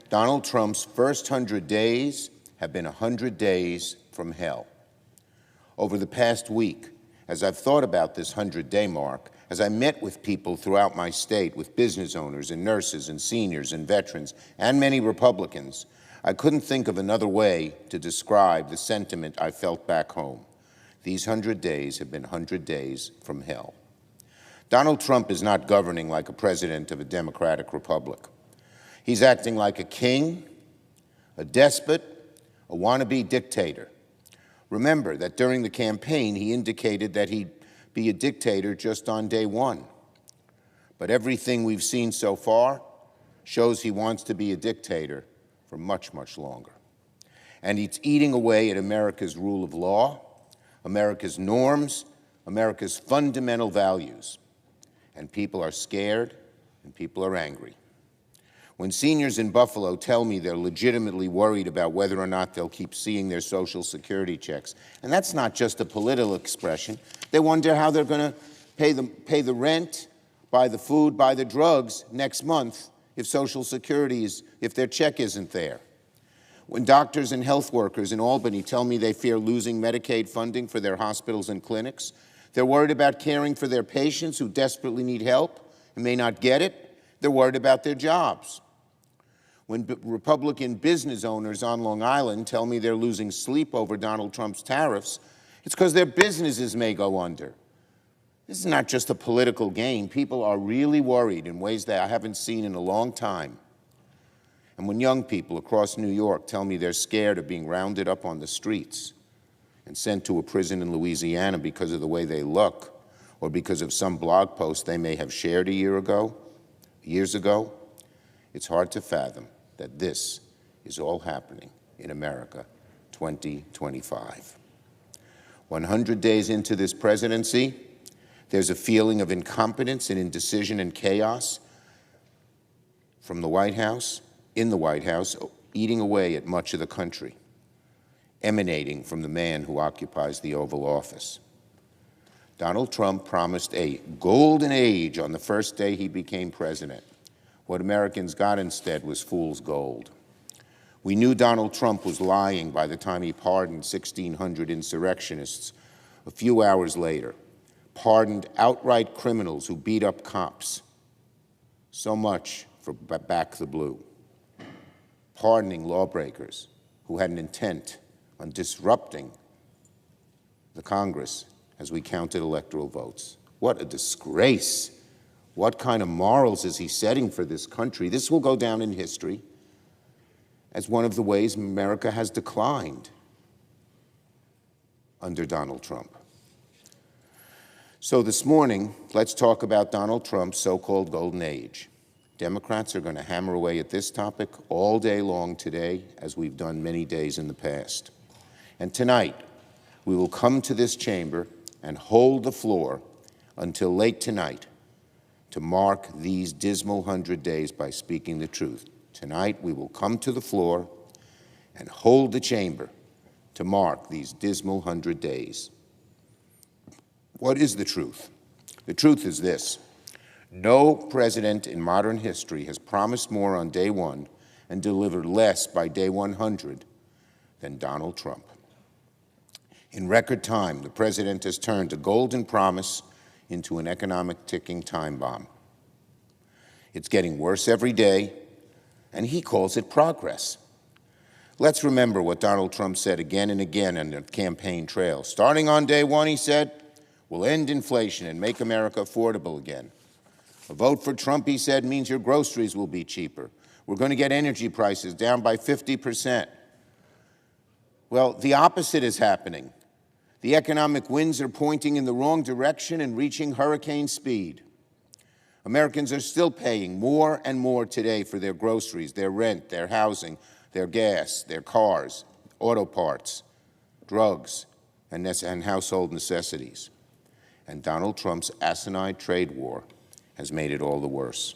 Donald Trump's first 100 days have been 100 days from hell. Over the past week, as I've thought about this 100-day mark, as I met with people throughout my state, with business owners and nurses and seniors and veterans and many Republicans, I couldn't think of another way to describe the sentiment I felt back home. These 100 days have been 100 days from hell. Donald Trump is not governing like a president of a democratic republic. He's acting like a king, a despot, a wannabe dictator. Remember that during the campaign, he indicated that he'd be a dictator just on day one. But everything we've seen so far shows he wants to be a dictator for much, much longer. And it's eating away at America's rule of law, America's norms, America's fundamental values. And people are scared and people are angry. When seniors in Buffalo tell me they're legitimately worried about whether or not they'll keep seeing their Social Security checks, and that's not just a political expression, they wonder how they're going to pay the rent, buy the food, buy the drugs next month if Social Security if their check isn't there. When doctors and health workers in Albany tell me they fear losing Medicaid funding for their hospitals and clinics, they're worried about caring for their patients who desperately need help and may not get it. They're worried about their jobs. When Republican business owners on Long Island tell me they're losing sleep over Donald Trump's tariffs, it's because their businesses may go under. This is not just a political game. People are really worried in ways that I haven't seen in a long time. And when young people across New York tell me they're scared of being rounded up on the streets and sent to a prison in Louisiana because of the way they look or because of some blog post they may have shared years ago, it's hard to fathom that this is all happening in America 2025. 100 days into this presidency, there's a feeling of incompetence and indecision and chaos from the White House, in the White House, eating away at much of the country, emanating from the man who occupies the Oval Office. Donald Trump promised a golden age on the first day he became president. What Americans got instead was fool's gold. We knew Donald Trump was lying by the time he pardoned 1,600 insurrectionists a few hours later, pardoned outright criminals who beat up cops. So much for Back the Blue. Pardoning lawbreakers who had an intent on disrupting the Congress as we counted electoral votes. What a disgrace. What kind of morals is he setting for this country? This will go down in history as one of the ways America has declined under Donald Trump. So this morning, let's talk about Donald Trump's so-called golden age. Democrats are going to hammer away at this topic all day long today, as we've done many days in the past. And tonight, we will come to this chamber and hold the floor until late tonight to mark these dismal 100 days by speaking the truth. Tonight, we will come to the floor and hold the chamber to mark these dismal 100 days. What is the truth? The truth is this. No president in modern history has promised more on day one and delivered less by day 100 than Donald Trump. In record time, the president has turned a golden promise into an economic ticking time bomb. It's getting worse every day, and he calls it progress. Let's remember what Donald Trump said again and again on the campaign trail. Starting on day one, he said, we'll end inflation and make America affordable again. A vote for Trump, he said, means your groceries will be cheaper. We're going to get energy prices down by 50%. Well, the opposite is happening. The economic winds are pointing in the wrong direction and reaching hurricane speed. Americans are still paying more and more today for their groceries, their rent, their housing, their gas, their cars, auto parts, drugs, and household necessities. And Donald Trump's asinine trade war has made it all the worse.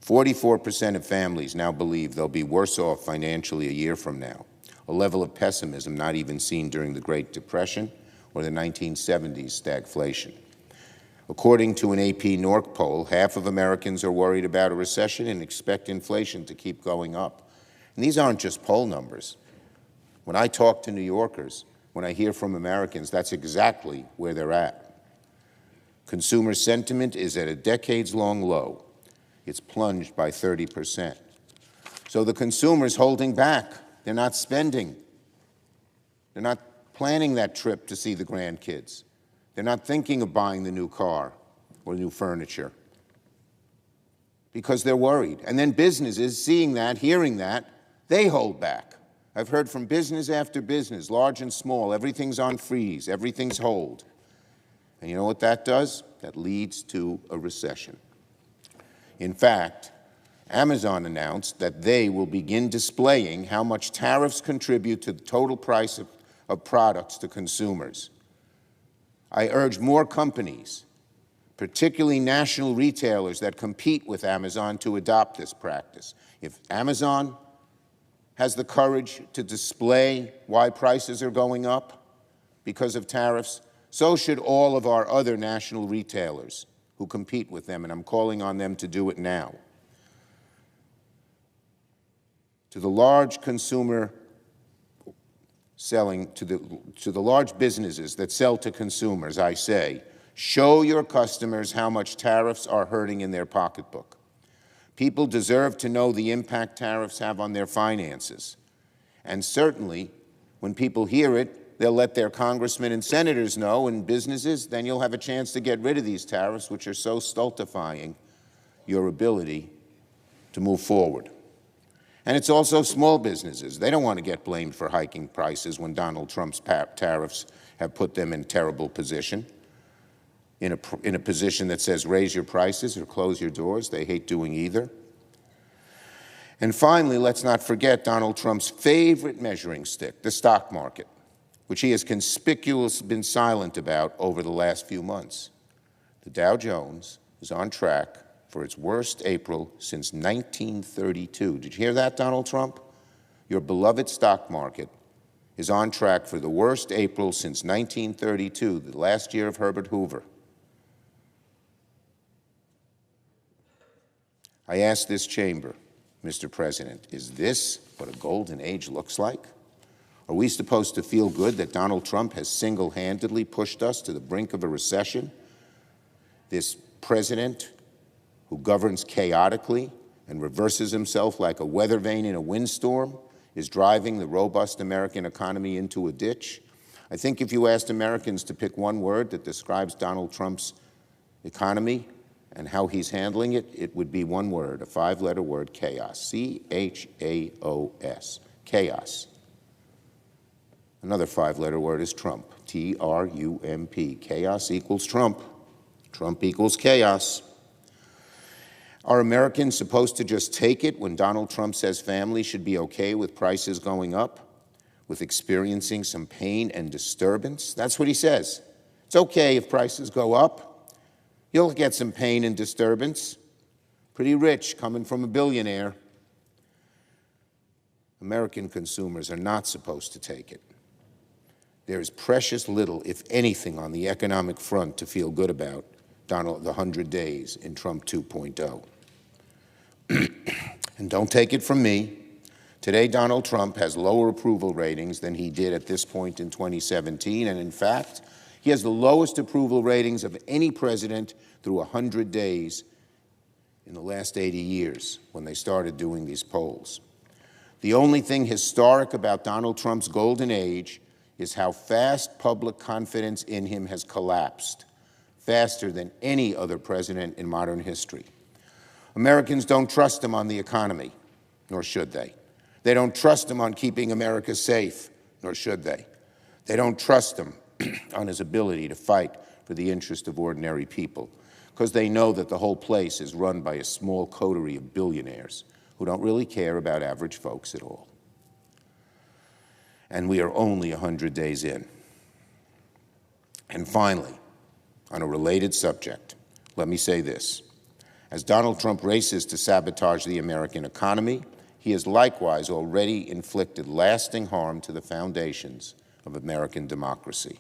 44% of families now believe they'll be worse off financially a year from now, a level of pessimism not even seen during the Great Depression or the 1970s stagflation. According to an AP NORC poll, half of Americans are worried about a recession and expect inflation to keep going up. And these aren't just poll numbers. When I talk to New Yorkers, when I hear from Americans, that's exactly where they're at. Consumer sentiment is at a decades-long low. It's plunged by 30%. So the consumer's holding back. They're not spending. They're not planning that trip to see the grandkids. They're not thinking of buying the new car or new furniture because they're worried. And then businesses, seeing that, hearing that, they hold back. I've heard from business after business, large and small, everything's on freeze, everything's hold. And you know what that does? That leads to a recession. In fact, Amazon announced that they will begin displaying how much tariffs contribute to the total price of products to consumers. I urge more companies, particularly national retailers that compete with Amazon, to adopt this practice. If Amazon has the courage to display why prices are going up because of tariffs, so should all of our other national retailers who compete with them, and I'm calling on them to do it now. To the large consumer selling, to the large businesses that sell to consumers, I say, show your customers how much tariffs are hurting in their pocketbook. People deserve to know the impact tariffs have on their finances. And certainly, when people hear it, they'll let their congressmen and senators know, and businesses, then you'll have a chance to get rid of these tariffs, which are so stultifying your ability to move forward. And it's also small businesses. They don't want to get blamed for hiking prices when Donald Trump's tariffs have put them in a terrible position. In a position that says raise your prices or close your doors. They hate doing either. And finally, let's not forget Donald Trump's favorite measuring stick, the stock market, which he has conspicuously been silent about over the last few months. The Dow Jones is on track for its worst April since 1932. Did you hear that, Donald Trump? Your beloved stock market is on track for the worst April since 1932, the last year of Herbert Hoover. I ask this chamber, Mr. President, is this what a golden age looks like? Are we supposed to feel good that Donald Trump has single-handedly pushed us to the brink of a recession? This president who governs chaotically and reverses himself like a weather vane in a windstorm is driving the robust American economy into a ditch? I think if you asked Americans to pick one word that describes Donald Trump's economy and how he's handling it, it would be one word, a five-letter word, chaos. C-H-A-O-S, chaos. Another five-letter word is Trump, T-R-U-M-P. Chaos equals Trump. Trump equals chaos. Are Americans supposed to just take it when Donald Trump says families should be okay with prices going up, with experiencing some pain and disturbance? That's what he says. It's okay if prices go up. You'll get some pain and disturbance. Pretty rich, coming from a billionaire. American consumers are not supposed to take it. There is precious little, if anything, on the economic front to feel good about the 100 days in Trump 2.0. And don't take it from me. Today, Donald Trump has lower approval ratings than he did at this point in 2017, and in fact, he has the lowest approval ratings of any president through 100 days in the last 80 years when they started doing these polls. The only thing historic about Donald Trump's golden age is how fast public confidence in him has collapsed, faster than any other president in modern history. Americans don't trust him on the economy, nor should they. They don't trust him on keeping America safe, nor should they. They don't trust him on his ability to fight for the interest of ordinary people, because they know that the whole place is run by a small coterie of billionaires who don't really care about average folks at all. And we are only 100 days in. And finally, on a related subject, let me say this. As Donald Trump races to sabotage the American economy, he has likewise already inflicted lasting harm to the foundations of American democracy.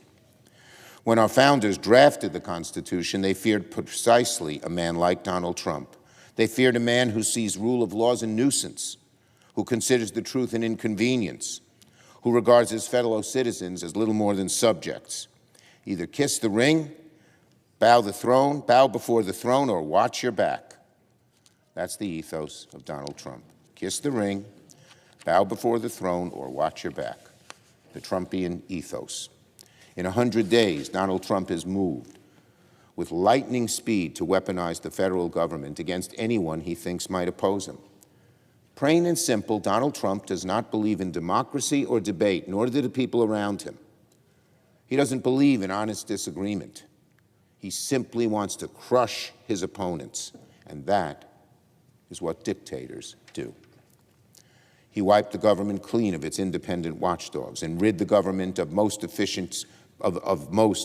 When our founders drafted the Constitution, they feared precisely a man like Donald Trump. They feared a man who sees rule of law as a nuisance, who considers the truth an inconvenience, who regards his fellow citizens as little more than subjects. Either kiss the ring, bow before the throne, or watch your back. That's the ethos of Donald Trump. Kiss the ring, bow before the throne, or watch your back. The Trumpian ethos. In 100 days, Donald Trump has moved with lightning speed to weaponize the federal government against anyone he thinks might oppose him. Plain and simple, Donald Trump does not believe in democracy or debate, nor do the people around him. He doesn't believe in honest disagreement. He simply wants to crush his opponents, and that is what dictators do. He wiped the government clean of its independent watchdogs and rid the government of most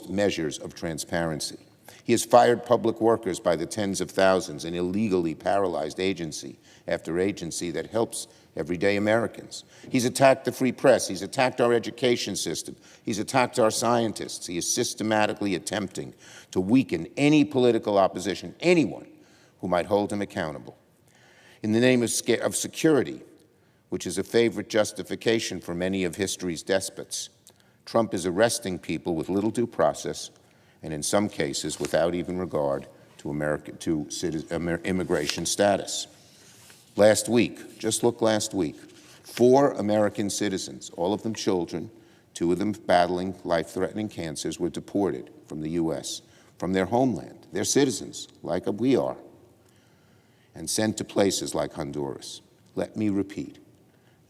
measures of transparency. He has fired public workers by the tens of thousands and illegally paralyzed agency after agency that helps everyday Americans. He's attacked the free press. He's attacked our education system. He's attacked our scientists. He is systematically attempting to weaken any political opposition, anyone who might hold him accountable. In the name of security, which is a favorite justification for many of history's despots, Trump is arresting people with little due process and in some cases without even regard to immigration status. Last week, just look last week, 4 American citizens, all of them children, 2 of them battling life-threatening cancers, were deported from the U.S., from their homeland. They're citizens, like we are, and sent to places like Honduras. Let me repeat,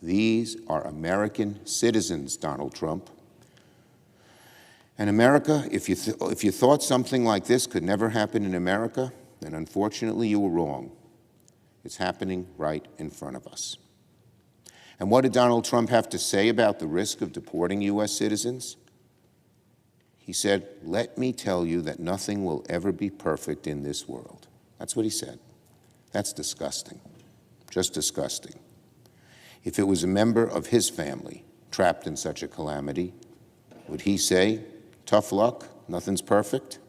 these are American citizens, Donald Trump. And America, if you thought something like this could never happen in America, then unfortunately you were wrong. It's happening right in front of us. And what did Donald Trump have to say about the risk of deporting U.S. citizens? He said, "Let me tell you that nothing will ever be perfect in this world." That's what he said. That's disgusting, just disgusting. If it was a member of his family trapped in such a calamity, would he say, "Tough luck, nothing's perfect"?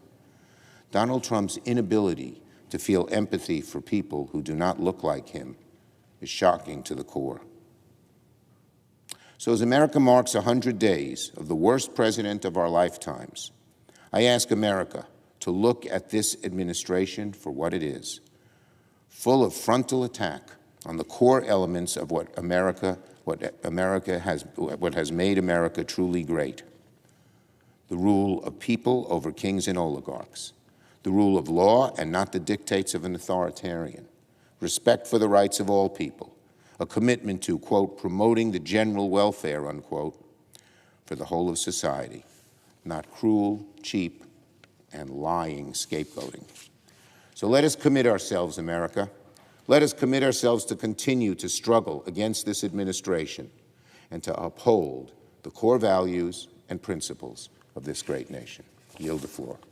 Donald Trump's inability to feel empathy for people who do not look like him is shocking to the core. So as America marks 100 days of the worst president of our lifetimes, I ask America to look at this administration for what it is, full of frontal attack on the core elements of what has made America truly great. The rule of people over kings and oligarchs, the rule of law and not the dictates of an authoritarian, respect for the rights of all people, a commitment to, quote, promoting the general welfare, unquote, for the whole of society, not cruel, cheap, and lying scapegoating. So let us commit ourselves, America. Let us commit ourselves to continue to struggle against this administration and to uphold the core values and principles of this great nation. I yield the floor.